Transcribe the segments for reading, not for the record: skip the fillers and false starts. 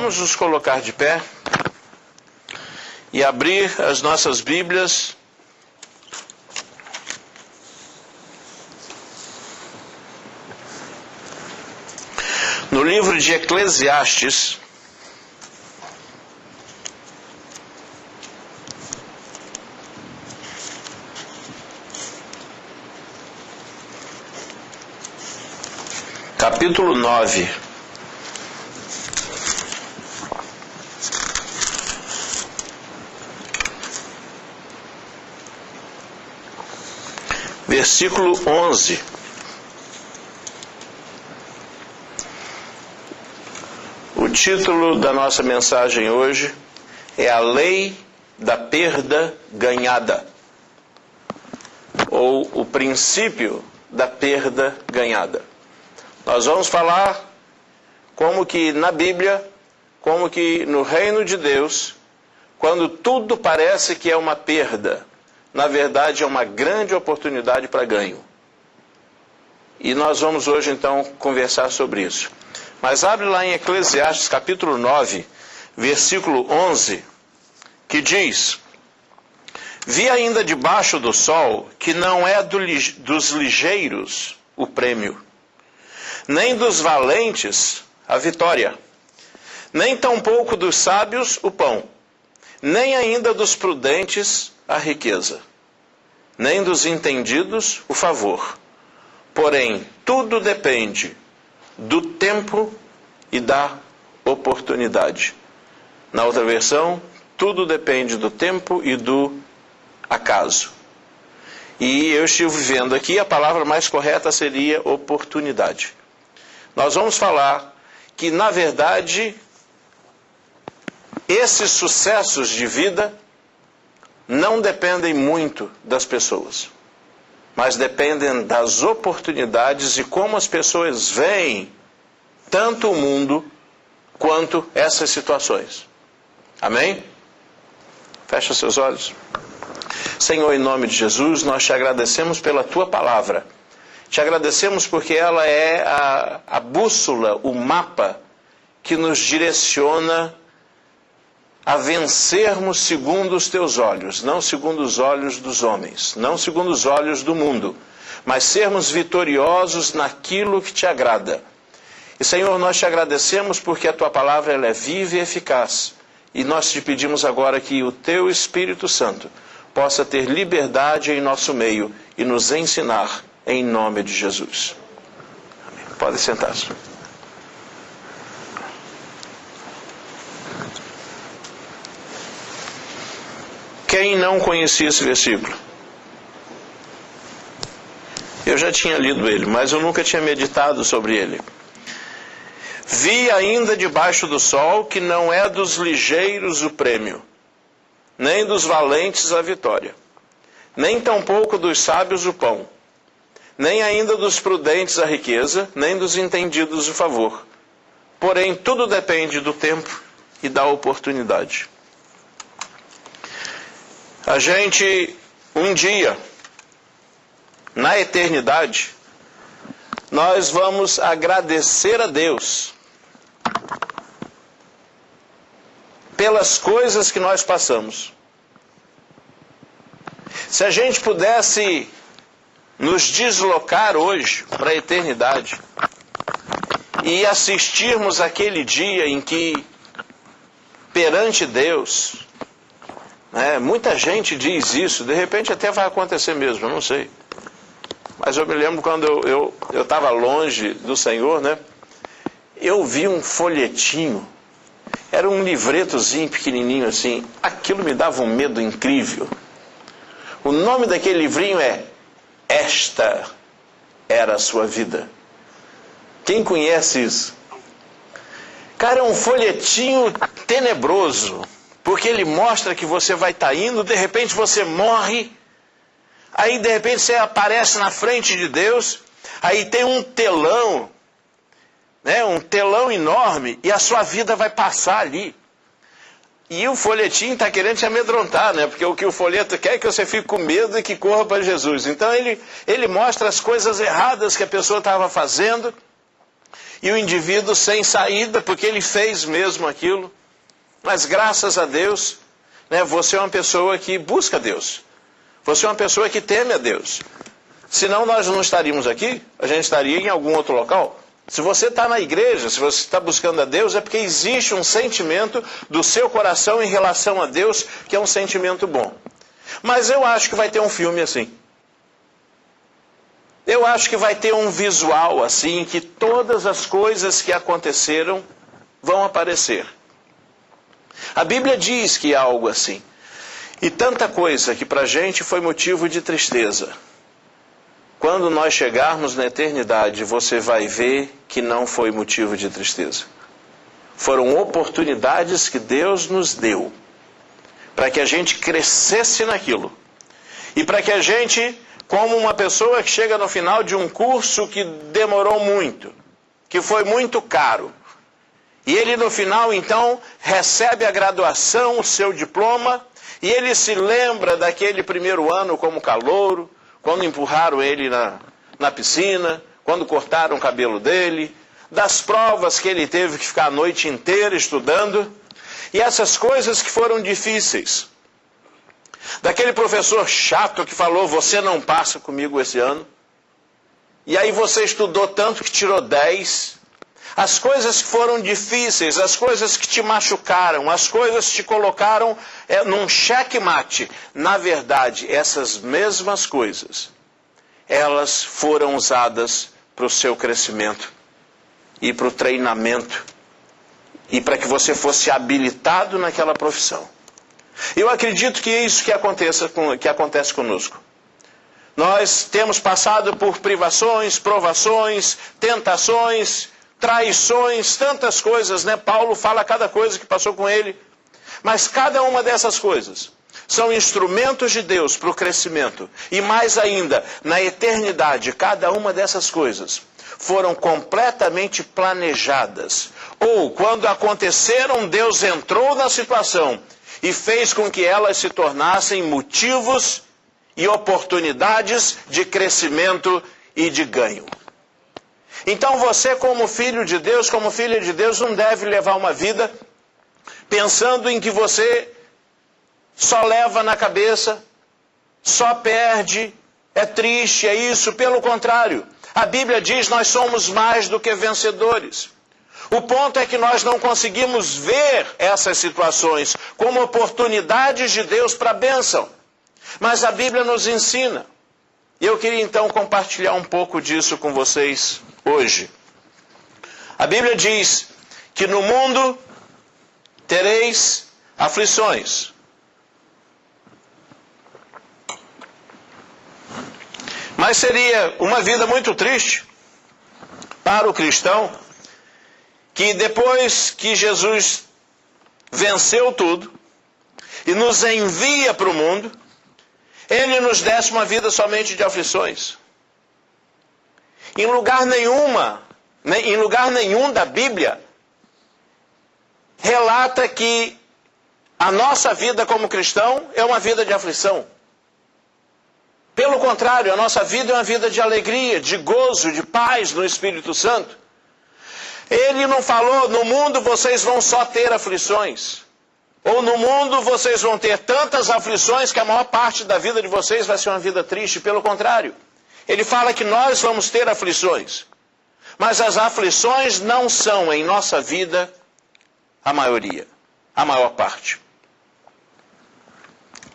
Vamos nos colocar de pé e abrir as nossas Bíblias no livro de Eclesiastes, capítulo 9. Versículo 11. O título da nossa mensagem hoje é A Lei da Perda Ganhada, ou o princípio da perda ganhada. Nós vamos falar como que na Bíblia, como que no reino de Deus, quando tudo parece que é uma perda, na verdade é uma grande oportunidade para ganho. E nós vamos hoje então conversar sobre isso. Mas abre lá em Eclesiastes capítulo 9, versículo 11, que diz: Vi ainda debaixo do sol que não é dos ligeiros o prêmio, nem dos valentes a vitória, nem tampouco dos sábios o pão, nem ainda dos prudentes a riqueza, nem dos entendidos o favor. Porém, tudo depende do tempo e da oportunidade. Na outra versão, tudo depende do tempo e do acaso. E eu estive vendo aqui, a palavra mais correta seria oportunidade. Nós vamos falar que, na verdade, esses sucessos de vida não dependem muito das pessoas, mas dependem das oportunidades e como as pessoas veem tanto o mundo quanto essas situações. Amém? Fecha seus olhos. Senhor, em nome de Jesus, nós te agradecemos pela tua palavra. Te agradecemos porque ela é a bússola, o mapa que nos direciona a vencermos segundo os teus olhos, não segundo os olhos dos homens, não segundo os olhos do mundo, mas sermos vitoriosos naquilo que te agrada. E, Senhor, nós te agradecemos porque a tua palavra ela é viva e eficaz. E nós te pedimos agora que o teu Espírito Santo possa ter liberdade em nosso meio e nos ensinar em nome de Jesus. Amém. Pode sentar-se. Quem não conhecia esse versículo? Eu já tinha lido ele, mas eu nunca tinha meditado sobre ele. Vi ainda debaixo do sol que não é dos ligeiros o prêmio, nem dos valentes a vitória, nem tampouco dos sábios o pão, nem ainda dos prudentes a riqueza, nem dos entendidos o favor. Porém, tudo depende do tempo e da oportunidade. A gente, um dia, na eternidade, nós vamos agradecer a Deus pelas coisas que nós passamos. Se a gente pudesse nos deslocar hoje para a eternidade e assistirmos aquele dia em que, perante Deus, muita gente diz isso, de repente até vai acontecer mesmo, eu não sei. Mas eu me lembro quando eu estava longe do Senhor, eu vi um folhetinho, era um livretozinho pequenininho assim, aquilo me dava um medo incrível. O nome daquele livrinho é Esta Era a Sua Vida. Quem conhece isso? Cara, é um folhetinho tenebroso, porque ele mostra que você vai estar indo, de repente você morre, aí de repente você aparece na frente de Deus, aí tem um telão, um telão enorme, e a sua vida vai passar ali. E o folhetinho está querendo te amedrontar, porque o que o folheto quer é que você fique com medo e que corra para Jesus. Então ele mostra as coisas erradas que a pessoa estava fazendo, e o indivíduo sem saída, porque ele fez mesmo aquilo. Mas graças a Deus, né, você é uma pessoa que busca Deus. Você é uma pessoa que teme a Deus. Senão nós não estaríamos aqui, a gente estaria em algum outro local. Se você está na igreja, se você está buscando a Deus, é porque existe um sentimento do seu coração em relação a Deus, que é um sentimento bom. Mas eu acho que vai ter um filme assim. Eu acho que vai ter um visual assim, que todas as coisas que aconteceram vão aparecer. A Bíblia diz que é algo assim. E tanta coisa que para a gente foi motivo de tristeza. Quando nós chegarmos na eternidade, você vai ver que não foi motivo de tristeza. Foram oportunidades que Deus nos deu para que a gente crescesse naquilo. E para que a gente, como uma pessoa que chega no final de um curso que demorou muito, que foi muito caro, e ele no final então recebe a graduação, o seu diploma, e ele se lembra daquele primeiro ano como calouro, quando empurraram ele na piscina, quando cortaram o cabelo dele, das provas que ele teve que ficar a noite inteira estudando, e essas coisas que foram difíceis. Daquele professor chato que falou, você não passa comigo esse ano, e aí você estudou tanto que tirou 10. As coisas que foram difíceis, as coisas que te machucaram, as coisas que te colocaram num xeque-mate. Na verdade, essas mesmas coisas, elas foram usadas para o seu crescimento e para o treinamento e para que você fosse habilitado naquela profissão. Eu acredito que é isso que acontece conosco. Nós temos passado por privações, provações, tentações, traições, tantas coisas, né? Paulo fala cada coisa que passou com ele. Mas cada uma dessas coisas são instrumentos de Deus para o crescimento. E mais ainda, na eternidade, cada uma dessas coisas foram completamente planejadas. Ou, quando aconteceram, Deus entrou na situação e fez com que elas se tornassem motivos e oportunidades de crescimento e de ganho. Então você, como filho de Deus, como filha de Deus, não deve levar uma vida pensando em que você só leva na cabeça, só perde, é triste, é isso. Pelo contrário, a Bíblia diz que nós somos mais do que vencedores. O ponto é que nós não conseguimos ver essas situações como oportunidades de Deus para a bênção. Mas a Bíblia nos ensina. E eu queria então compartilhar um pouco disso com vocês hoje. A Bíblia diz que no mundo tereis aflições. Mas seria uma vida muito triste para o cristão que depois que Jesus venceu tudo e nos envia para o mundo, Ele nos desse uma vida somente de aflições. Em lugar nenhum da Bíblia relata que a nossa vida como cristão é uma vida de aflição. Pelo contrário, a nossa vida é uma vida de alegria, de gozo, de paz no Espírito Santo. Ele não falou, no mundo vocês vão só ter aflições. Ou no mundo vocês vão ter tantas aflições que a maior parte da vida de vocês vai ser uma vida triste. Pelo contrário, ele fala que nós vamos ter aflições. Mas as aflições não são em nossa vida a maioria, a maior parte.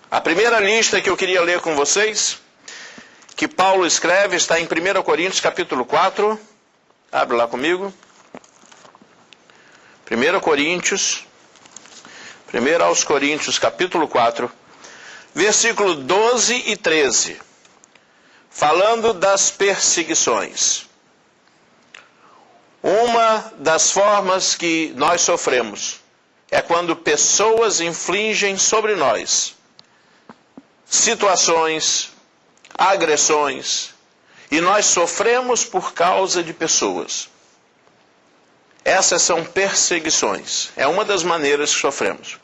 A primeira lista que eu queria ler com vocês, que Paulo escreve, está em 1 Coríntios capítulo 4. Abre lá comigo. 1 aos Coríntios capítulo 4, versículo 12 e 13. Falando das perseguições. Uma das formas que nós sofremos é quando pessoas infligem sobre nós situações, agressões, e nós sofremos por causa de pessoas. Essas são perseguições. É uma das maneiras que sofremos.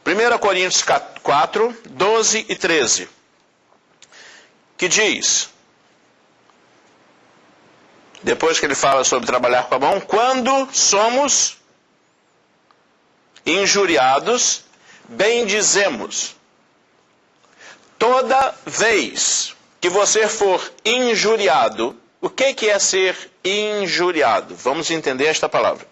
1 Coríntios 4, 12 e 13. Que diz: depois que ele fala sobre trabalhar com a mão, quando somos injuriados, bendizemos. Toda vez que você for injuriado, o que é ser injuriado? Vamos entender esta palavra.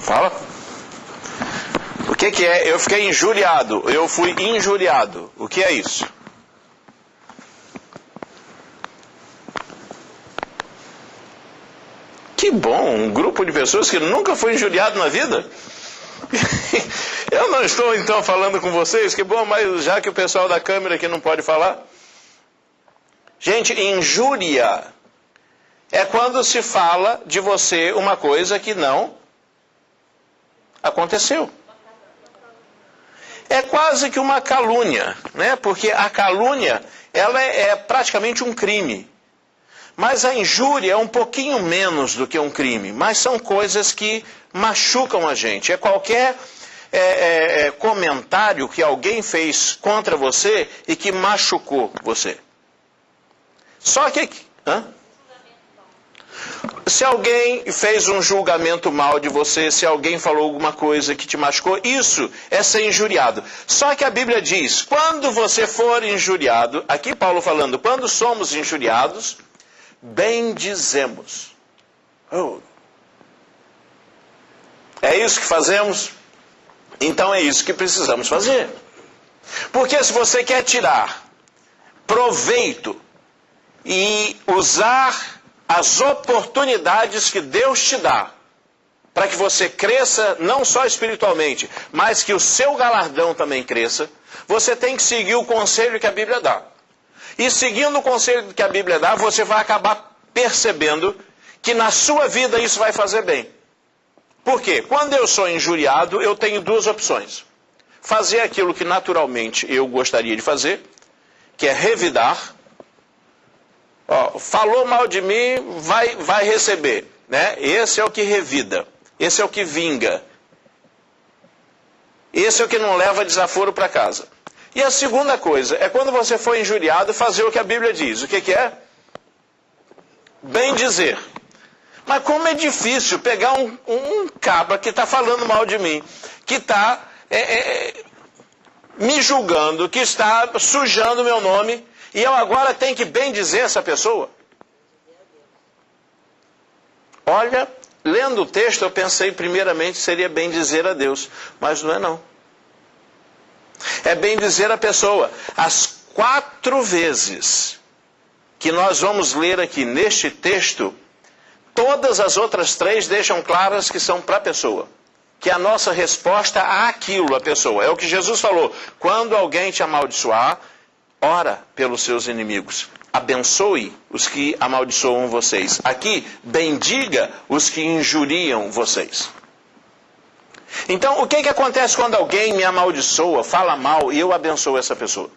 Fala. O que é? Eu fiquei injuriado, eu fui injuriado. O que é isso? Que bom, um grupo de pessoas que nunca foi injuriado na vida. Eu não estou então falando com vocês, que bom, mas já que o pessoal da câmera aqui não pode falar. Gente, injúria é quando se fala de você uma coisa que não aconteceu. É quase que uma calúnia, né? Porque a calúnia, ela é praticamente um crime. Mas a injúria é um pouquinho menos do que um crime. Mas são coisas que machucam a gente. É qualquer comentário que alguém fez contra você e que machucou você. Só que... Se alguém fez um julgamento mal de você, se alguém falou alguma coisa que te machucou, isso é ser injuriado. Só que a Bíblia diz, quando você for injuriado, aqui Paulo falando, quando somos injuriados, bendizemos. Oh. É isso que fazemos? Então é isso que precisamos fazer. Porque se você quer tirar proveito e usar as oportunidades que Deus te dá para que você cresça não só espiritualmente, mas que o seu galardão também cresça, você tem que seguir o conselho que a Bíblia dá. E seguindo o conselho que a Bíblia dá, você vai acabar percebendo que na sua vida isso vai fazer bem. Por quê? Quando eu sou injuriado, eu tenho duas opções. Fazer aquilo que naturalmente eu gostaria de fazer, que é revidar. Falou mal de mim, vai receber, né? Esse é o que revida, esse é o que vinga, esse é o que não leva desaforo para casa. E a segunda coisa é quando você for injuriado, fazer o que a Bíblia diz. O que é? Bem dizer. Mas como é difícil pegar um cabra que está falando mal de mim, que está me julgando, que está sujando o meu nome, e eu agora tenho que bem dizer essa pessoa? Olha, lendo o texto eu pensei primeiramente seria bem dizer a Deus, mas não é não. É bem dizer a pessoa. As 4 vezes que nós vamos ler aqui neste texto, todas as outras 3 deixam claras que são para a pessoa. Que a nossa resposta àquilo, a pessoa. É o que Jesus falou. Quando alguém te amaldiçoar, ora pelos seus inimigos. Abençoe os que amaldiçoam vocês. Aqui, bendiga os que injuriam vocês. Então, o que acontece quando alguém me amaldiçoa, fala mal e eu abençoo essa pessoa?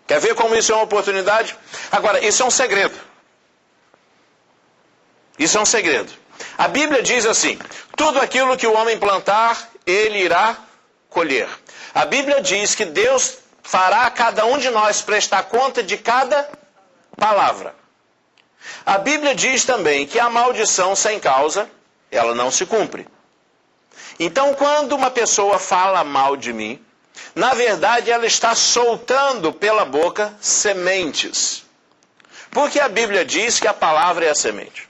Quer ver como isso é uma oportunidade? Agora, isso é um segredo. Isso é um segredo. A Bíblia diz assim, tudo aquilo que o homem plantar, ele irá colher. A Bíblia diz que Deus fará a cada um de nós prestar conta de cada palavra. A Bíblia diz também que a maldição sem causa, ela não se cumpre. Então, quando uma pessoa fala mal de mim, na verdade ela está soltando pela boca sementes. Porque a Bíblia diz que a palavra é a semente.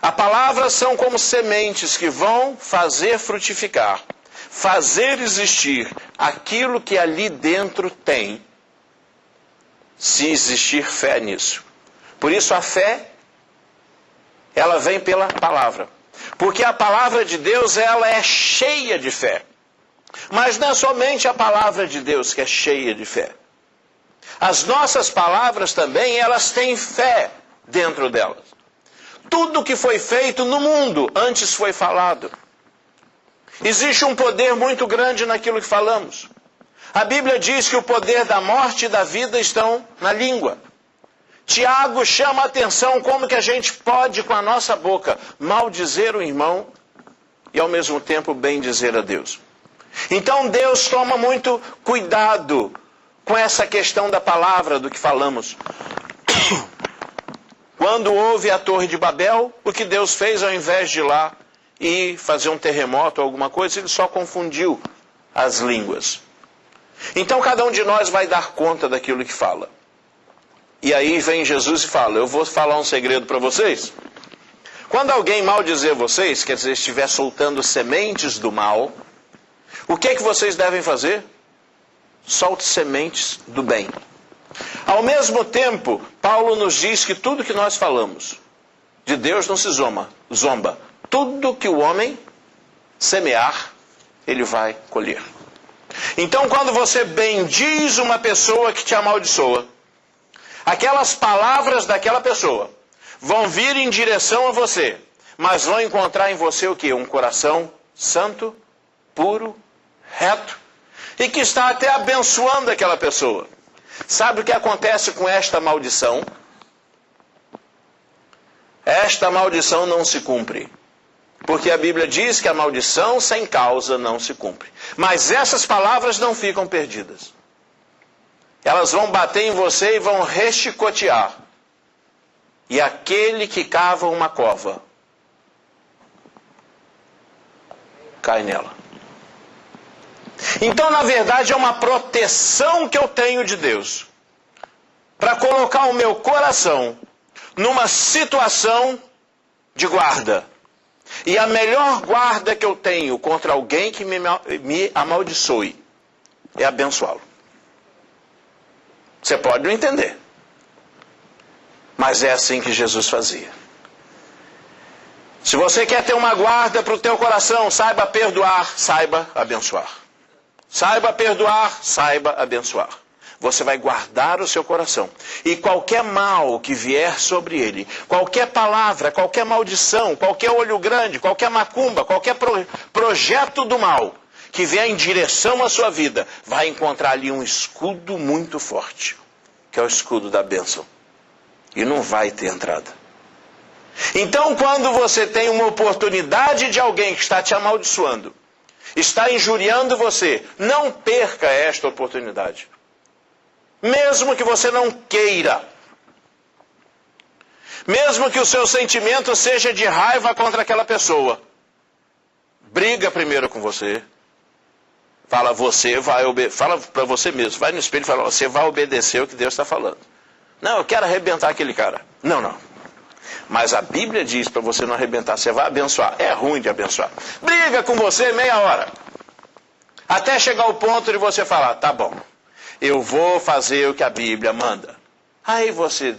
A palavra são como sementes que vão fazer frutificar, fazer existir aquilo que ali dentro tem, se existir fé nisso. Por isso a fé, ela vem pela palavra. Porque a palavra de Deus, ela é cheia de fé. Mas não é somente a palavra de Deus que é cheia de fé. As nossas palavras também, elas têm fé dentro delas. Tudo que foi feito no mundo antes foi falado. Existe um poder muito grande naquilo que falamos. A Bíblia diz que o poder da morte e da vida estão na língua. Tiago chama a atenção como que a gente pode, com a nossa boca, maldizer o irmão e ao mesmo tempo bem dizer a Deus. Então Deus toma muito cuidado com essa questão da palavra, do que falamos. Quando houve a Torre de Babel, o que Deus fez, ao invés de ir lá e fazer um terremoto ou alguma coisa, ele só confundiu as línguas. Então cada um de nós vai dar conta daquilo que fala. E aí vem Jesus e fala, eu vou falar um segredo para vocês. Quando alguém maldizer vocês, quer dizer, estiver soltando sementes do mal, o que é que vocês devem fazer? Solte sementes do bem. Ao mesmo tempo, Paulo nos diz que tudo que nós falamos, de Deus não se zomba. Tudo que o homem semear, ele vai colher. Então, quando você bendiz uma pessoa que te amaldiçoa, aquelas palavras daquela pessoa vão vir em direção a você, mas vão encontrar em você o quê? Um coração santo, puro, reto, e que está até abençoando aquela pessoa. Sabe o que acontece com esta maldição? Esta maldição não se cumpre. Porque a Bíblia diz que a maldição sem causa não se cumpre. Mas essas palavras não ficam perdidas. Elas vão bater em você e vão rechicotear. E aquele que cava uma cova, cai nela. Então, na verdade, é uma proteção que eu tenho de Deus para colocar o meu coração numa situação de guarda. E a melhor guarda que eu tenho contra alguém que me amaldiçoe é abençoá-lo. Você pode não entender, mas é assim que Jesus fazia. Se você quer ter uma guarda para o teu coração, saiba perdoar, saiba abençoar. Saiba perdoar, saiba abençoar. Você vai guardar o seu coração. E qualquer mal que vier sobre ele, qualquer palavra, qualquer maldição, qualquer olho grande, qualquer macumba, qualquer projeto do mal que vier em direção à sua vida, vai encontrar ali um escudo muito forte, que é o escudo da bênção. E não vai ter entrada. Então, quando você tem uma oportunidade de alguém que está te amaldiçoando, está injuriando você, não perca esta oportunidade. Mesmo que você não queira. Mesmo que o seu sentimento seja de raiva contra aquela pessoa. Briga primeiro com você. Fala para você mesmo. Vai no espelho e fala, você vai obedecer o que Deus está falando. Não, eu quero arrebentar aquele cara. Não. Mas a Bíblia diz para você não arrebentar, você vai abençoar. É ruim de abençoar. Briga com você meia hora. Até chegar ao ponto de você falar, tá bom, eu vou fazer o que a Bíblia manda. Aí você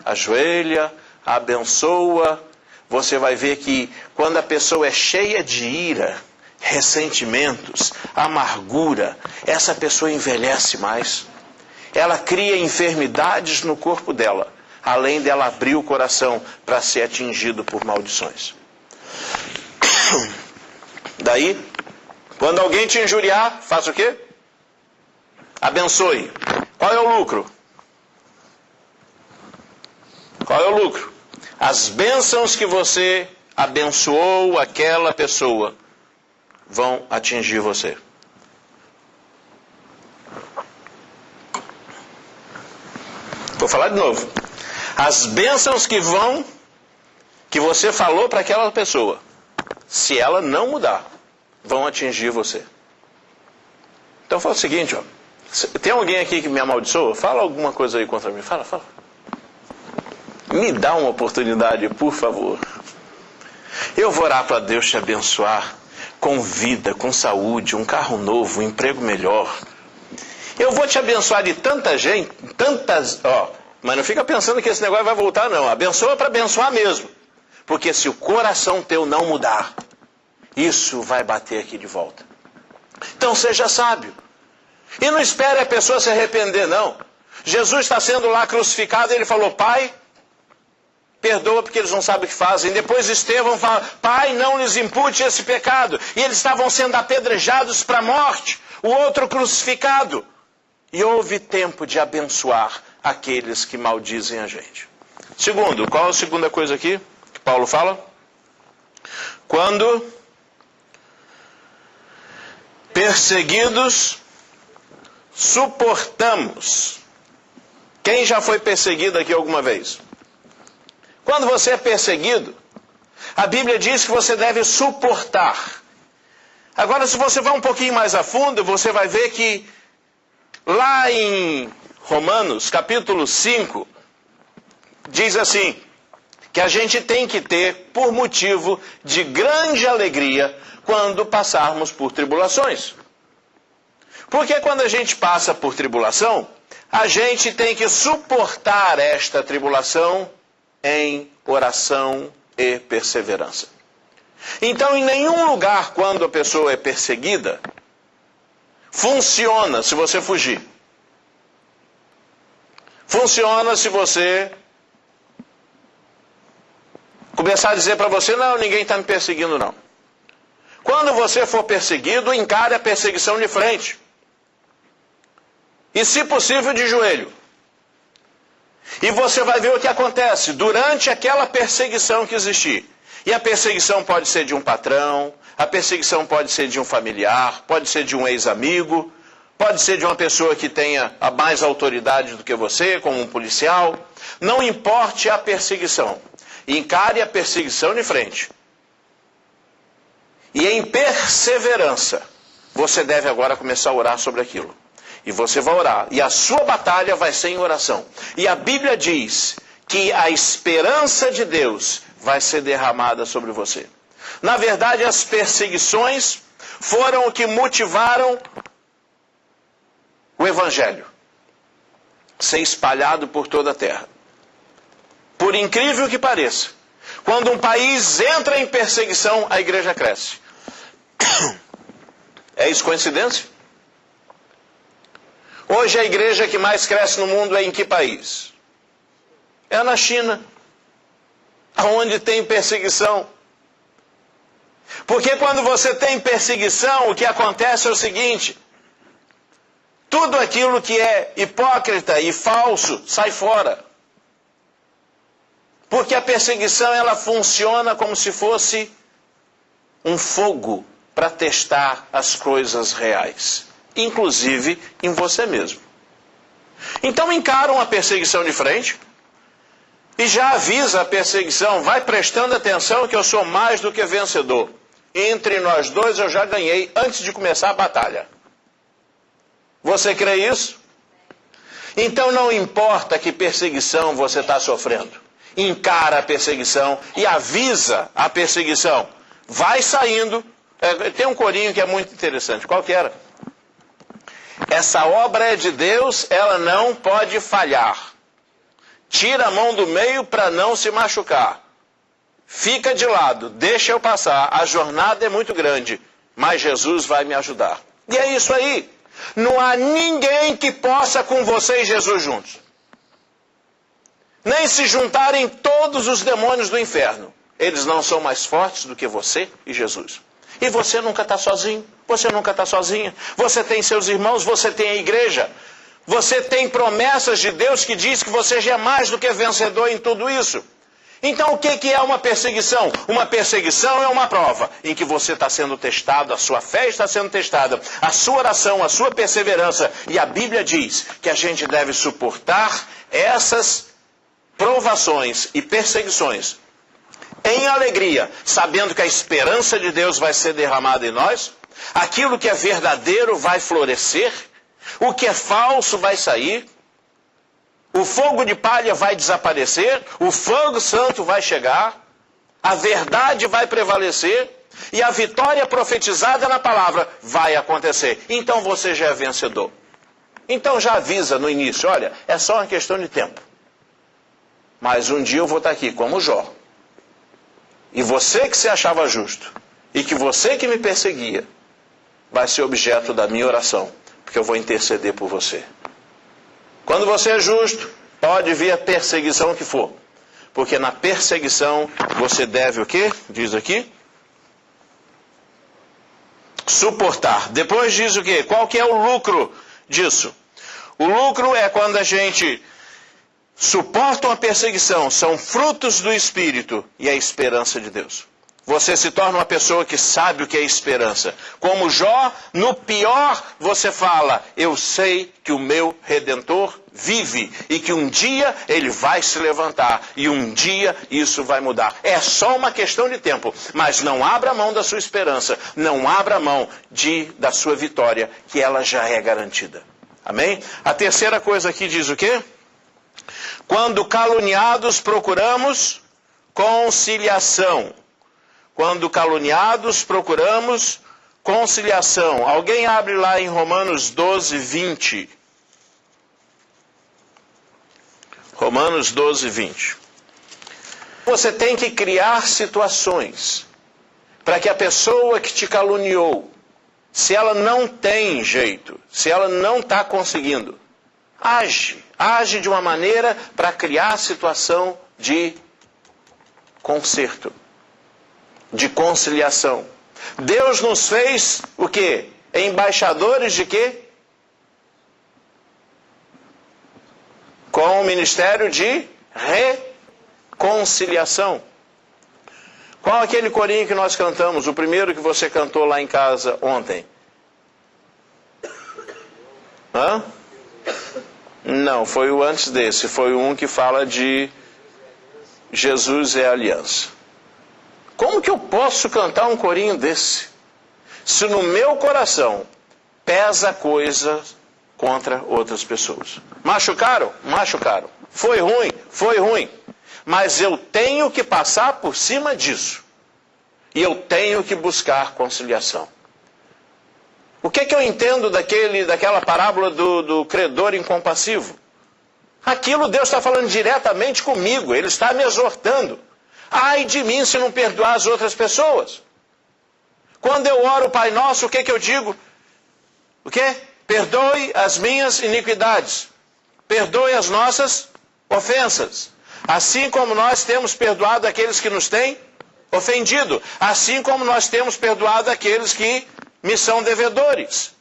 ajoelha, abençoa. Você vai ver que quando a pessoa é cheia de ira, ressentimentos, amargura, essa pessoa envelhece mais. Ela cria enfermidades no corpo dela, além dela abrir o coração para ser atingido por maldições. Daí, quando alguém te injuriar, faça o quê? Abençoe. Qual é o lucro? Qual é o lucro? As bênçãos que você abençoou aquela pessoa vão atingir você. Vou falar de novo. As bênçãos que você falou para aquela pessoa, se ela não mudar, vão atingir você. Então fala o seguinte, ó. Tem alguém aqui que me amaldiçoa? Fala alguma coisa aí contra mim. Fala. Me dá uma oportunidade, por favor. Eu vou orar para Deus te abençoar com vida, com saúde, um carro novo, um emprego melhor. Eu vou te abençoar de tanta gente, mas não fica pensando que esse negócio vai voltar, não. Abençoa para abençoar mesmo. Porque se o coração teu não mudar, isso vai bater aqui de volta. Então seja sábio. E não espere a pessoa se arrepender, não. Jesus está sendo lá crucificado e ele falou, Pai, perdoa porque eles não sabem o que fazem. Depois Estevão fala, Pai, não lhes impute esse pecado. E eles estavam sendo apedrejados para a morte. O outro crucificado. E houve tempo de abençoar aqueles que maldizem a gente. Segundo, qual a segunda coisa aqui que Paulo fala? Quando perseguidos, suportamos. Quem já foi perseguido aqui alguma vez? Quando você é perseguido, a Bíblia diz que você deve suportar. Agora, se você vai um pouquinho mais a fundo, você vai ver que lá em Romanos, capítulo 5, diz assim, que a gente tem que ter por motivo de grande alegria quando passarmos por tribulações. Porque quando a gente passa por tribulação, a gente tem que suportar esta tribulação em oração e perseverança. Então, em nenhum lugar, quando a pessoa é perseguida, funciona se você fugir. Funciona se você começar a dizer para você, não, ninguém está me perseguindo, não. Quando você for perseguido, encare a perseguição de frente. E, se possível, de joelho. E você vai ver o que acontece durante aquela perseguição que existir. E a perseguição pode ser de um patrão, a perseguição pode ser de um familiar, pode ser de um ex-amigo, pode ser de uma pessoa que tenha a mais autoridade do que você, como um policial. Não importe a perseguição. Encare a perseguição de frente. E em perseverança, você deve agora começar a orar sobre aquilo. E você vai orar. E a sua batalha vai ser em oração. E a Bíblia diz que a esperança de Deus vai ser derramada sobre você. Na verdade, as perseguições foram o que motivaram o Evangelho ser espalhado por toda a terra. Por incrível que pareça, quando um país entra em perseguição, a igreja cresce. É isso coincidência? Hoje a igreja que mais cresce no mundo é em que país? É na China, onde tem perseguição. Porque quando você tem perseguição, o que acontece é o seguinte: tudo aquilo que é hipócrita e falso sai fora. Porque a perseguição, ela funciona como se fosse um fogo para testar as coisas reais, inclusive em você mesmo. Então encara uma perseguição de frente e já avisa a perseguição, vai prestando atenção que eu sou mais do que vencedor. Entre nós dois eu já ganhei antes de começar a batalha. Você crê isso? Então não importa que perseguição você está sofrendo. Encara a perseguição e avisa a perseguição. Vai saindo. Tem um corinho que é muito interessante. Qual que era? Essa obra é de Deus, ela não pode falhar. Tira a mão do meio para não se machucar. Fica de lado, deixa eu passar. A jornada é muito grande, mas Jesus vai me ajudar. E é isso aí. Não há ninguém que possa com você e Jesus juntos. Nem se juntarem todos os demônios do inferno. Eles não são mais fortes do que você e Jesus. E você nunca está sozinho. Você nunca está sozinha. Você tem seus irmãos, você tem a igreja. Você tem promessas de Deus que diz que você já é mais do que vencedor em tudo isso. Então o que é uma perseguição? Uma perseguição é uma prova em que você está sendo testado, a sua fé está sendo testada, a sua oração, a sua perseverança. E a Bíblia diz que a gente deve suportar essas provações e perseguições em alegria, sabendo que a esperança de Deus vai ser derramada em nós, aquilo que é verdadeiro vai florescer, o que é falso vai sair, o fogo de palha vai desaparecer, o fogo santo vai chegar, a verdade vai prevalecer e a vitória profetizada na palavra vai acontecer. Então você já é vencedor. Então já avisa no início, olha, é só uma questão de tempo. Mas um dia eu vou estar aqui como Jó. E você que se achava justo, e que você que me perseguia, vai ser objeto da minha oração, porque eu vou interceder por você. Quando você é justo, pode vir a perseguição que for. Porque na perseguição você deve o quê? Diz aqui. Suportar. Depois diz o quê? Qual que é o lucro disso? O lucro é quando a gente suporta uma perseguição, são frutos do Espírito e a esperança de Deus. você se torna uma pessoa que sabe o que é esperança. Como Jó, no pior você fala, eu sei que o meu Redentor vive e que um dia ele vai se levantar e um dia isso vai mudar. É só uma questão de tempo, mas não abra mão da sua esperança, não abra mão da sua vitória, que ela já é garantida. Amém? A terceira coisa aqui diz o quê? Quando caluniados procuramos conciliação. Quando caluniados, procuramos conciliação. Alguém abre lá em Romanos 12, 20. Romanos 12, 20. Você tem que criar situações para que a pessoa que te caluniou, se ela não tem jeito, se ela não está conseguindo, age de uma maneira para criar situação de conserto, de conciliação. Deus nos fez o quê? Embaixadores de quê? Com o ministério de reconciliação. Qual aquele corinho que nós cantamos? O primeiro que você cantou lá em casa ontem? Hã? Não, foi o antes desse. Foi um que fala de Jesus é a aliança. Como que eu posso cantar um corinho desse? Se no meu coração pesa coisas contra outras pessoas. Machucaram? Machucaram. Foi ruim? Foi ruim. Mas eu tenho que passar por cima disso. E eu tenho que buscar conciliação. O que eu entendo daquela parábola do credor incompassivo? Aquilo Deus está falando diretamente comigo. Ele está me exortando. Ai de mim se não perdoar as outras pessoas. Quando eu oro o Pai Nosso, o que eu digo? O quê? Perdoe as minhas iniquidades. Perdoe as nossas ofensas. Assim como nós temos perdoado aqueles que nos têm ofendido. Assim como nós temos perdoado aqueles que me são devedores.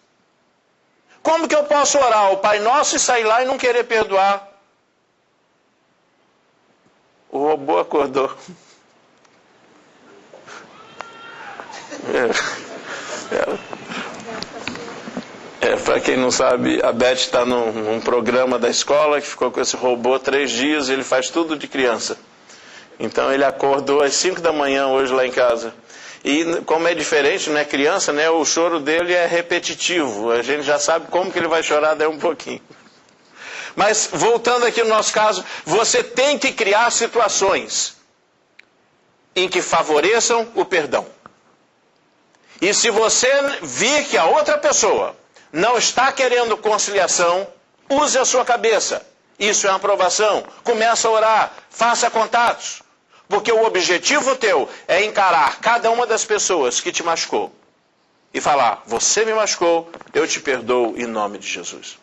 Como que eu posso orar o Pai Nosso e sair lá e não querer perdoar? O robô acordou. Para quem não sabe, a Beth está num programa da escola que ficou com esse robô 3 dias e ele faz tudo de criança. Então ele acordou às 5 da manhã hoje lá em casa. E como é diferente, né, criança, né, o choro dele é repetitivo. A gente já sabe como que ele vai chorar daí um pouquinho. Mas voltando aqui no nosso caso, você tem que criar situações em que favoreçam o perdão. E se você vir que a outra pessoa não está querendo conciliação, use a sua cabeça. Isso é uma aprovação. Começa a orar, faça contatos. Porque o objetivo teu é encarar cada uma das pessoas que te machucou. E falar, você me machucou, eu te perdoo em nome de Jesus.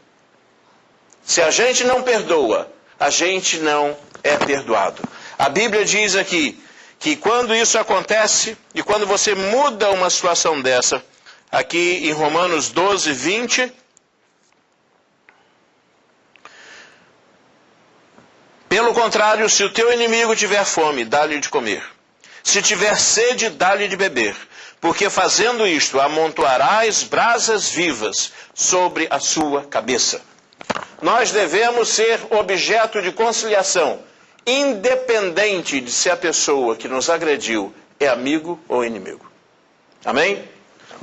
Se a gente não perdoa, a gente não é perdoado. A Bíblia diz aqui que quando isso acontece, e quando você muda uma situação dessa, aqui em Romanos 12, 20, pelo contrário, se o teu inimigo tiver fome, dá-lhe de comer. Se tiver sede, dá-lhe de beber. Porque fazendo isto, amontoarás brasas vivas sobre a sua cabeça. Nós devemos ser objeto de conciliação, independente de se a pessoa que nos agrediu é amigo ou inimigo. Amém?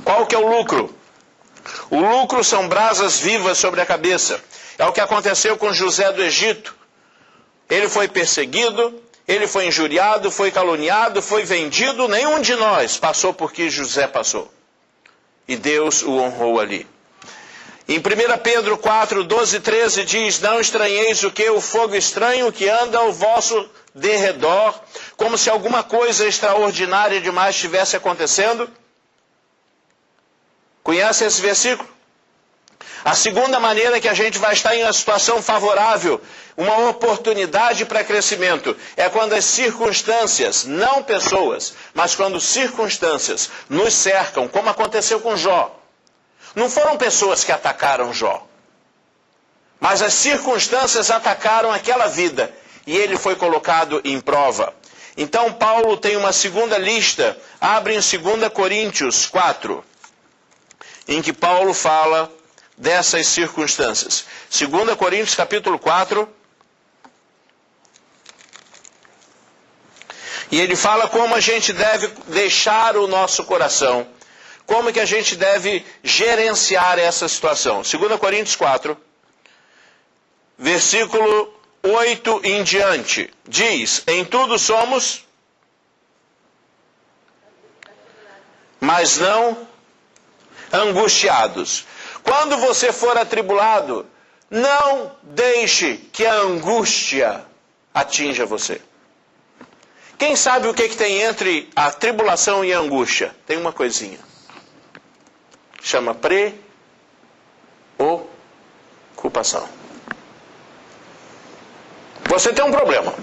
Qual que é o lucro? O lucro são brasas vivas sobre a cabeça. É o que aconteceu com José do Egito. Ele foi perseguido, ele foi injuriado, foi caluniado, foi vendido. Nenhum de nós passou por que José passou. E Deus o honrou ali. Em 1 Pedro 4, 12 e 13 diz, não estranheis o que? O fogo estranho que anda ao vosso derredor, como se alguma coisa extraordinária demais estivesse acontecendo. Conhece esse versículo? A segunda maneira que a gente vai estar em uma situação favorável, uma oportunidade para crescimento, é quando as circunstâncias, não pessoas, mas quando circunstâncias nos cercam, como aconteceu com Jó. Não foram pessoas que atacaram Jó, mas as circunstâncias atacaram aquela vida e ele foi colocado em prova. Então Paulo tem uma segunda lista, abre em 2 Coríntios 4, em que Paulo fala dessas circunstâncias. 2 Coríntios capítulo 4, e ele fala como a gente deve deixar o nosso coração, como que a gente deve gerenciar essa situação. 2 Coríntios 4, versículo 8 em diante, diz: em tudo somos, mas não angustiados. Quando você for atribulado, não deixe que a angústia atinja você. Quem sabe o que tem entre a tribulação e a angústia? Tem uma coisinha. Chama preocupação. Você tem um problema.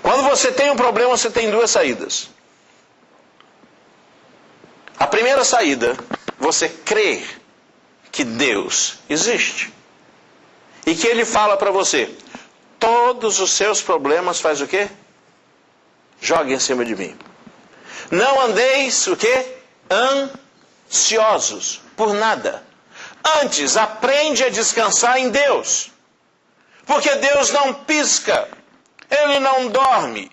Quando você tem um problema, você tem duas saídas. A primeira saída, você crer que Deus existe. E que Ele fala para você: todos os seus problemas faz o quê? Jogue em cima de mim. Não andeis o quê? Ansiosos por nada. Antes, aprende a descansar em Deus. Porque Deus não pisca, Ele não dorme,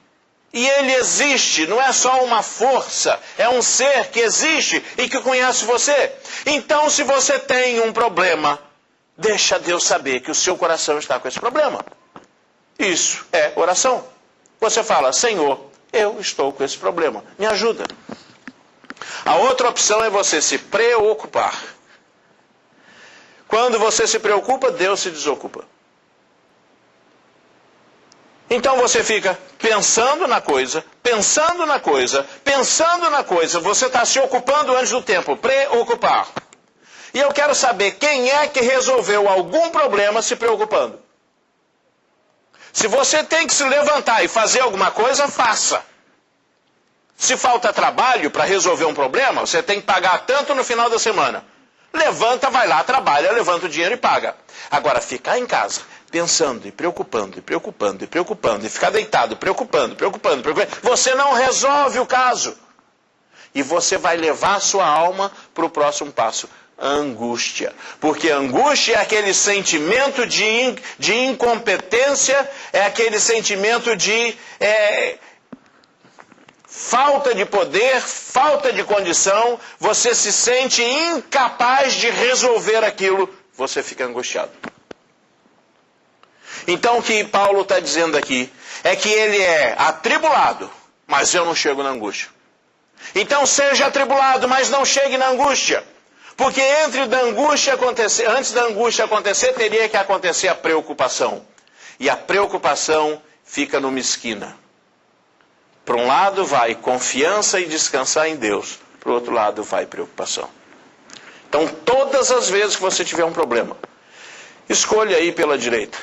e Ele existe, não é só uma força, é um ser que existe e que conhece você. Então, se você tem um problema, deixa Deus saber que o seu coração está com esse problema. Isso é oração. Você fala: Senhor, eu estou com esse problema, me ajuda. A outra opção é você se preocupar. Quando você se preocupa, Deus se desocupa. Então você fica pensando na coisa, você está se ocupando antes do tempo, preocupar. E eu quero saber quem é que resolveu algum problema se preocupando. Se você tem que se levantar e fazer alguma coisa, faça. Se falta trabalho para resolver um problema, você tem que pagar tanto no final da semana. Levanta, vai lá, trabalha, levanta o dinheiro e paga. Agora, ficar em casa, pensando e preocupando, e ficar deitado, preocupando, você não resolve o caso. E você vai levar a sua alma para o próximo passo. Angústia. Porque angústia é aquele sentimento de incompetência, é aquele sentimento de falta de poder, falta de condição, você se sente incapaz de resolver aquilo, você fica angustiado. Então o que Paulo está dizendo aqui é que ele é atribulado, mas eu não chego na angústia. Então seja atribulado, mas não chegue na angústia. Porque antes da angústia acontecer, teria que acontecer a preocupação. E a preocupação fica numa esquina. Para um lado vai confiança e descansar em Deus. Para o outro lado vai preocupação. Então todas as vezes que você tiver um problema, escolha aí pela direita.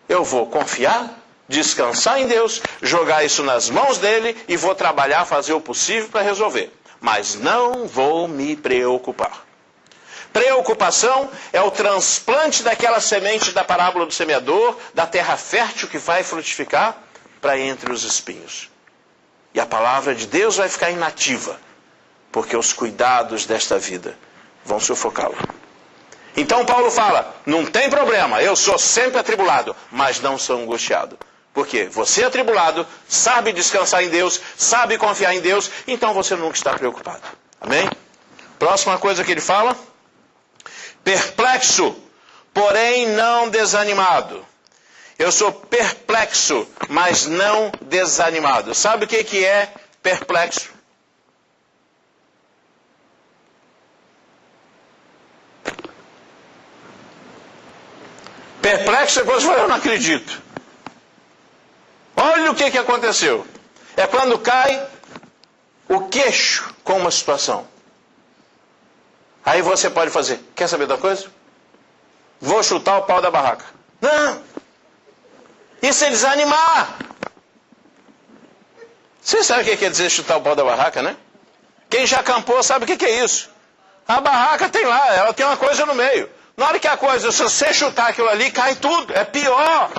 Eu vou confiar, descansar em Deus, jogar isso nas mãos dele e vou trabalhar, fazer o possível para resolver. Mas não vou me preocupar. Preocupação é o transplante daquela semente da parábola do semeador, da terra fértil que vai frutificar, para entre os espinhos. E a palavra de Deus vai ficar inativa, porque os cuidados desta vida vão sufocá-la. Então Paulo fala: não tem problema, eu sou sempre atribulado, mas não sou angustiado. Porque você é atribulado, sabe descansar em Deus, sabe confiar em Deus, então você nunca está preocupado. Amém? Próxima coisa que ele fala: perplexo, porém não desanimado. Eu sou perplexo, mas não desanimado. Sabe o que é perplexo? Perplexo é quando você fala: eu não acredito. Olha o que aconteceu. É quando cai o queixo com uma situação. Aí você pode fazer: quer saber da coisa? Vou chutar o pau da barraca. Não! Isso é desanimar. Você sabe o que quer dizer chutar o pau da barraca, né? Quem já acampou sabe o que é isso. A barraca tem lá, ela tem uma coisa no meio. Na hora que a coisa, se você chutar aquilo ali, cai tudo. É pior.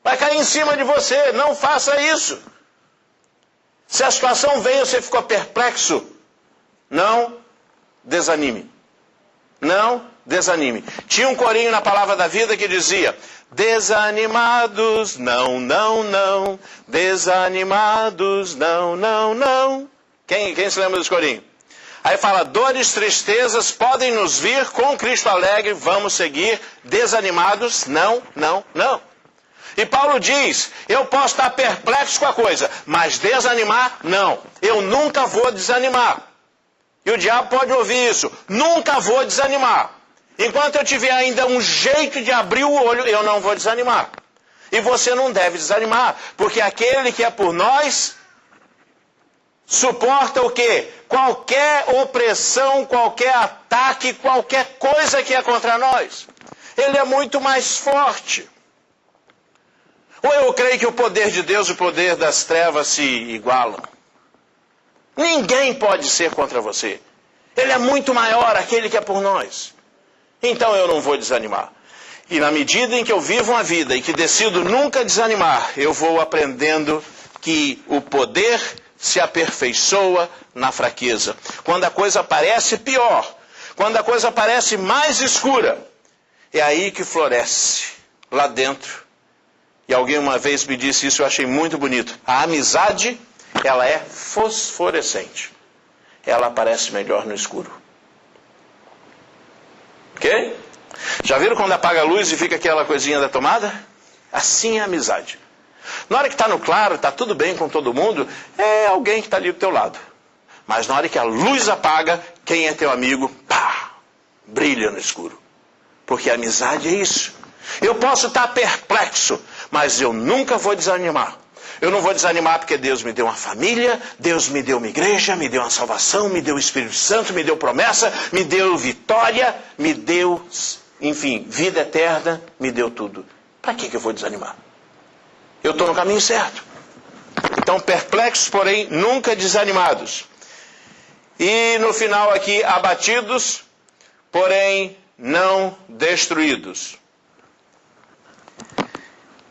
Vai cair em cima de você. Não faça isso. Se a situação veio e você ficou perplexo, não desanime. Não desanime. Tinha um corinho na Palavra da Vida que dizia: desanimados, não, não, não. Desanimados, não, não, não. Quem se lembra desse corinho? Aí fala: dores, tristezas podem nos vir, com Cristo alegre vamos seguir. Desanimados, não, não, não. E Paulo diz: eu posso estar perplexo com a coisa, mas desanimar, não. Eu nunca vou desanimar. E o diabo pode ouvir isso: nunca vou desanimar. Enquanto eu tiver ainda um jeito de abrir o olho, eu não vou desanimar. E você não deve desanimar, porque aquele que é por nós suporta o quê? Qualquer opressão, qualquer ataque, qualquer coisa que é contra nós. Ele é muito mais forte. Ou eu creio que o poder de Deus e o poder das trevas se igualam? Ninguém pode ser contra você. Ele é muito maior, aquele que é por nós. Então eu não vou desanimar. E na medida em que eu vivo uma vida e que decido nunca desanimar, eu vou aprendendo que o poder se aperfeiçoa na fraqueza. Quando a coisa parece pior, quando a coisa parece mais escura, é aí que floresce, lá dentro. E alguém uma vez me disse isso, eu achei muito bonito. A amizade, ela é fosforescente. Ela aparece melhor no escuro. Ok? Já viram quando apaga a luz e fica aquela coisinha da tomada? Assim é a amizade. Na hora que está no claro, está tudo bem com todo mundo, é alguém que está ali do teu lado. Mas na hora que a luz apaga, quem é teu amigo, pá, brilha no escuro. Porque a amizade é isso. Eu posso estar perplexo, mas eu nunca vou desanimar. Eu não vou desanimar porque Deus me deu uma família, Deus me deu uma igreja, me deu uma salvação, me deu o Espírito Santo, me deu promessa, me deu vitória, me deu, enfim, vida eterna, me deu tudo. Para que eu vou desanimar? Eu estou no caminho certo. Então, perplexos, porém, nunca desanimados. E no final aqui, abatidos, porém não destruídos.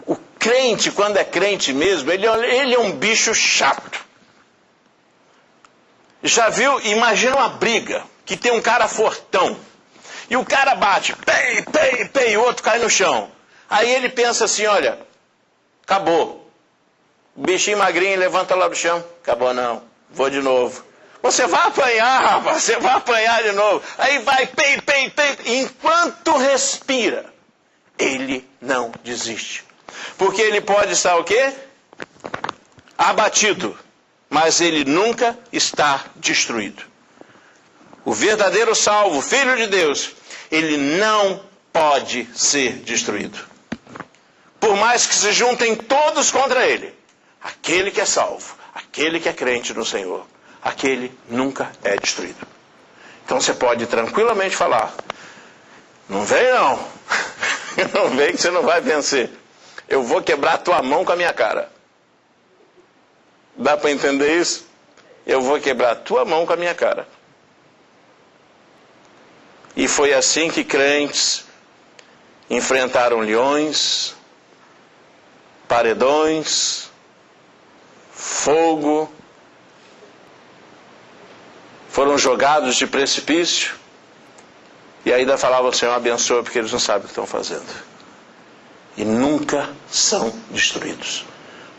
O crente, quando é crente mesmo, ele é um bicho chato. Já viu? Imagina uma briga, que tem um cara fortão. E o cara bate, pei, pei, pei, e o outro cai no chão. Aí ele pensa assim, olha, acabou. O bichinho magrinho levanta lá do chão. Acabou não, vou de novo. Você vai apanhar, rapaz, você vai apanhar de novo. Aí vai, pei, pei, pei. Enquanto respira, ele não desiste. Porque ele pode estar o quê? Abatido. Mas ele nunca está destruído. O verdadeiro salvo, filho de Deus, ele não pode ser destruído. Por mais que se juntem todos contra ele, aquele que é salvo, aquele que é crente no Senhor, aquele nunca é destruído. Então você pode tranquilamente falar, não vem não, não vem que você não vai vencer. Eu vou quebrar tua mão com a minha cara. Dá para entender isso? Eu vou quebrar tua mão com a minha cara. E foi assim que crentes enfrentaram leões, paredões, fogo, foram jogados de precipício, e ainda falavam, Senhor, abençoa, porque eles não sabem o que estão fazendo. E nunca são destruídos,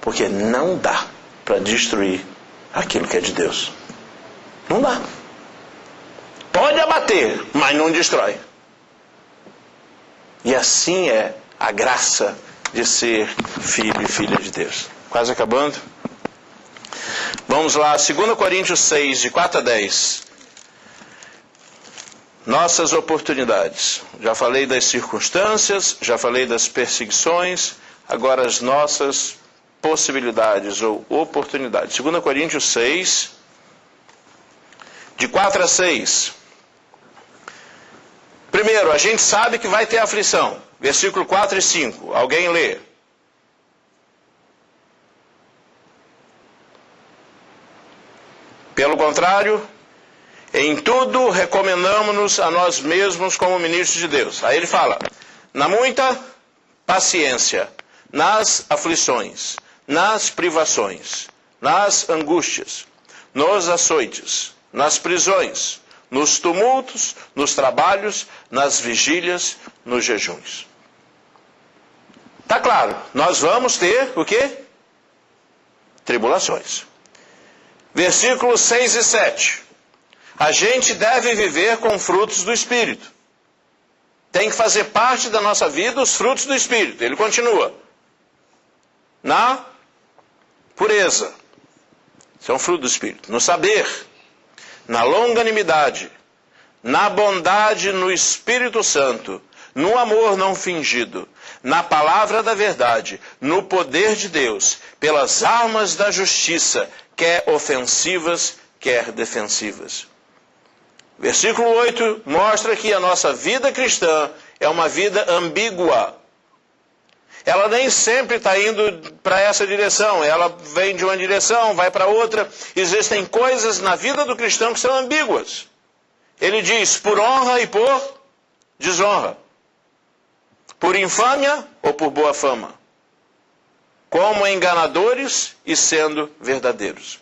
porque não dá para destruir aquilo que é de Deus. Não dá. Pode abater, mas não destrói. E assim é a graça de ser filho e filha de Deus. Quase acabando. Vamos lá, 2 Coríntios 6, de 4 a 10. Nossas oportunidades. Já falei das circunstâncias, já falei das perseguições, agora as nossas possibilidades ou oportunidades. 2 Coríntios 6, de 4 a 6. Primeiro, a gente sabe que vai ter aflição. Versículo 4 e 5. Alguém lê? Pelo contrário, em tudo recomendamos-nos a nós mesmos como ministros de Deus. Aí ele fala, na muita paciência, nas aflições, nas privações, nas angústias, nos açoites, nas prisões, nos tumultos, nos trabalhos, nas vigílias, nos jejuns. Tá claro, nós vamos ter o quê? Tribulações. Versículos 6 e 7. A gente deve viver com frutos do Espírito. Tem que fazer parte da nossa vida os frutos do Espírito. Ele continua. Na pureza. Isso é um fruto do Espírito. No saber. Na longanimidade. Na bondade no Espírito Santo. No amor não fingido. Na palavra da verdade. No poder de Deus. Pelas armas da justiça. Quer ofensivas, quer defensivas. Versículo 8 mostra que a nossa vida cristã é uma vida ambígua. Ela nem sempre está indo para essa direção. Ela vem de uma direção, vai para outra. Existem coisas na vida do cristão que são ambíguas. Ele diz por honra e por desonra. Por infâmia ou por boa fama. Como enganadores e sendo verdadeiros.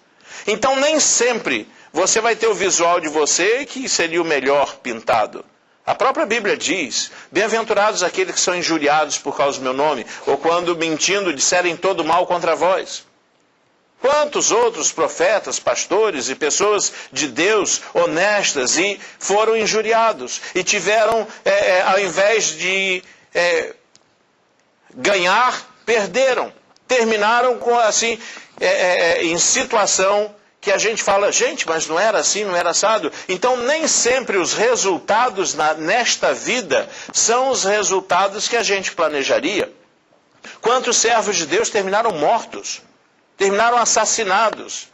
Então nem sempre você vai ter o visual de você que seria o melhor pintado. A própria Bíblia diz, bem-aventurados aqueles que são injuriados por causa do meu nome, ou quando mentindo disserem todo mal contra vós. Quantos outros profetas, pastores e pessoas de Deus honestas e foram injuriados e tiveram, ao invés de ganhar, perderam. Terminaram com, assim, em situação que a gente fala, gente, mas não era assim, não era assado. Então, nem sempre os resultados nesta vida são os resultados que a gente planejaria. Quantos servos de Deus terminaram mortos, terminaram assassinados,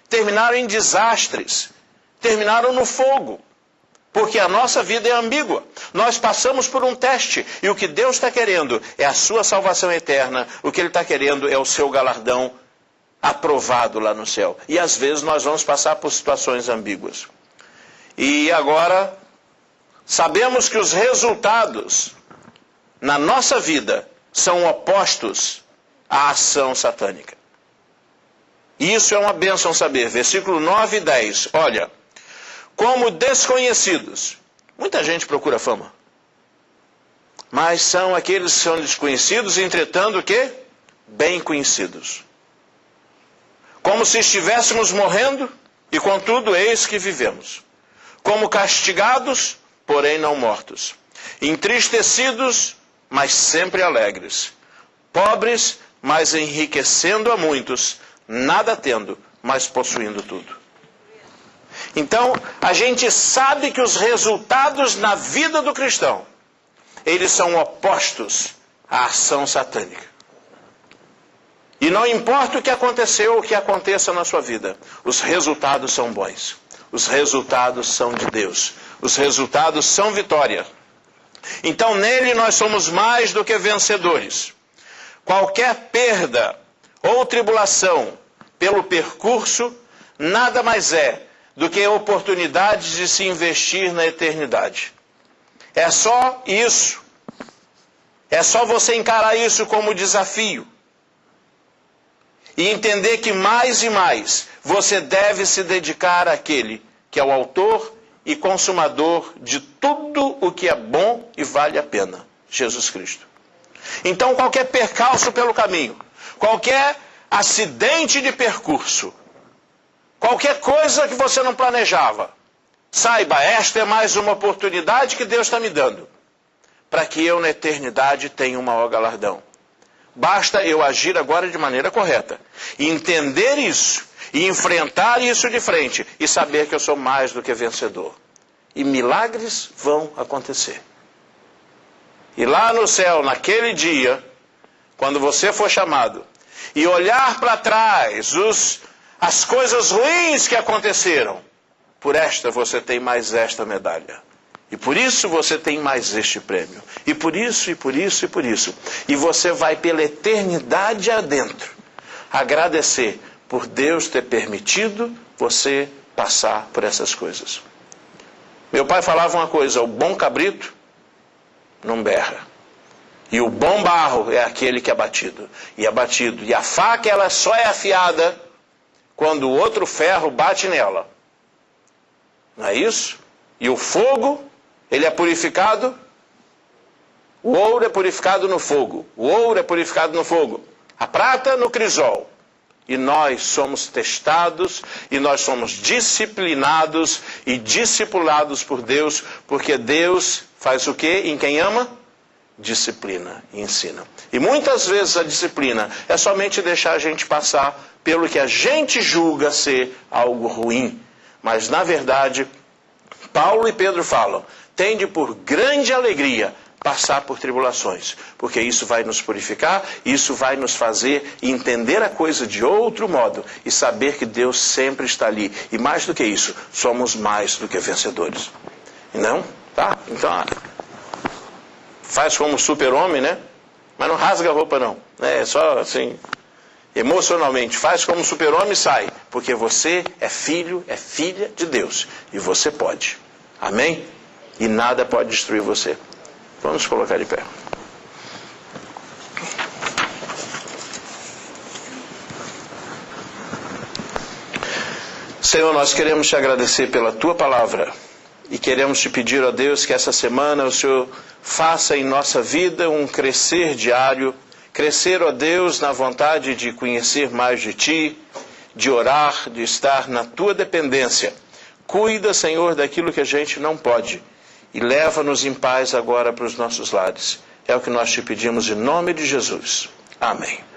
terminaram em desastres, terminaram no fogo. Porque a nossa vida é ambígua. Nós passamos por um teste. E o que Deus está querendo é a sua salvação eterna. O que Ele está querendo é o seu galardão aprovado lá no céu. E às vezes nós vamos passar por situações ambíguas. E agora, sabemos que os resultados na nossa vida são opostos à ação satânica. Isso é uma bênção saber. Versículo 9 e 10. Olha. Como desconhecidos. Muita gente procura fama. Mas são aqueles que são desconhecidos, entretanto o quê? Bem conhecidos. Como se estivéssemos morrendo, e contudo eis que vivemos. Como castigados, porém não mortos. Entristecidos, mas sempre alegres. Pobres, mas enriquecendo a muitos. Nada tendo, mas possuindo tudo. Então, a gente sabe que os resultados na vida do cristão, eles são opostos à ação satânica. E não importa o que aconteceu ou o que aconteça na sua vida, os resultados são bons. Os resultados são de Deus. Os resultados são vitória. Então, nele nós somos mais do que vencedores. Qualquer perda ou tribulação pelo percurso, nada mais é do que oportunidades de se investir na eternidade. É só isso. É só você encarar isso como desafio. E entender que mais e mais você deve se dedicar àquele que é o autor e consumador de tudo o que é bom e vale a pena, Jesus Cristo. Então qualquer percalço pelo caminho, qualquer acidente de percurso, qualquer coisa que você não planejava, saiba, esta é mais uma oportunidade que Deus está me dando, para que eu na eternidade tenha um maior galardão. Basta eu agir agora de maneira correta, e entender isso, e enfrentar isso de frente, e saber que eu sou mais do que vencedor. E milagres vão acontecer. E lá no céu, naquele dia, quando você for chamado, e olhar para trás as coisas ruins que aconteceram, por esta você tem mais esta medalha. E por isso você tem mais este prêmio. E por isso, e por isso, e por isso. E você vai pela eternidade adentro agradecer por Deus ter permitido você passar por essas coisas. Meu pai falava uma coisa, o bom cabrito não berra. E o bom barro é aquele que é batido. E é batido. E a faca, ela só é afiada quando o outro ferro bate nela. Não é isso? E o fogo, ele é purificado. O ouro é purificado no fogo. O ouro é purificado no fogo. A prata no crisol. E nós somos testados, e nós somos disciplinados e discipulados por Deus, porque Deus faz o quê? Em quem ama? Disciplina e ensina. E muitas vezes a disciplina é somente deixar a gente passar pelo que a gente julga ser algo ruim. Mas na verdade, Paulo e Pedro falam, tende por grande alegria passar por tribulações, porque isso vai nos purificar, isso vai nos fazer entender a coisa de outro modo e saber que Deus sempre está ali. E mais do que isso, somos mais do que vencedores. Não? Tá? Então, faz como super-homem, né? Mas não rasga a roupa, não. É só assim, emocionalmente. Faz como super-homem e sai. Porque você é filho, é filha de Deus. E você pode. Amém? E nada pode destruir você. Vamos colocar de pé. Senhor, nós queremos te agradecer pela tua palavra. E queremos te pedir, ó Deus, que essa semana o Senhor faça em nossa vida um crescer diário. Crescer, ó Deus, na vontade de conhecer mais de Ti, de orar, de estar na Tua dependência. Cuida, Senhor, daquilo que a gente não pode. E leva-nos em paz agora para os nossos lares. É o que nós te pedimos em nome de Jesus. Amém.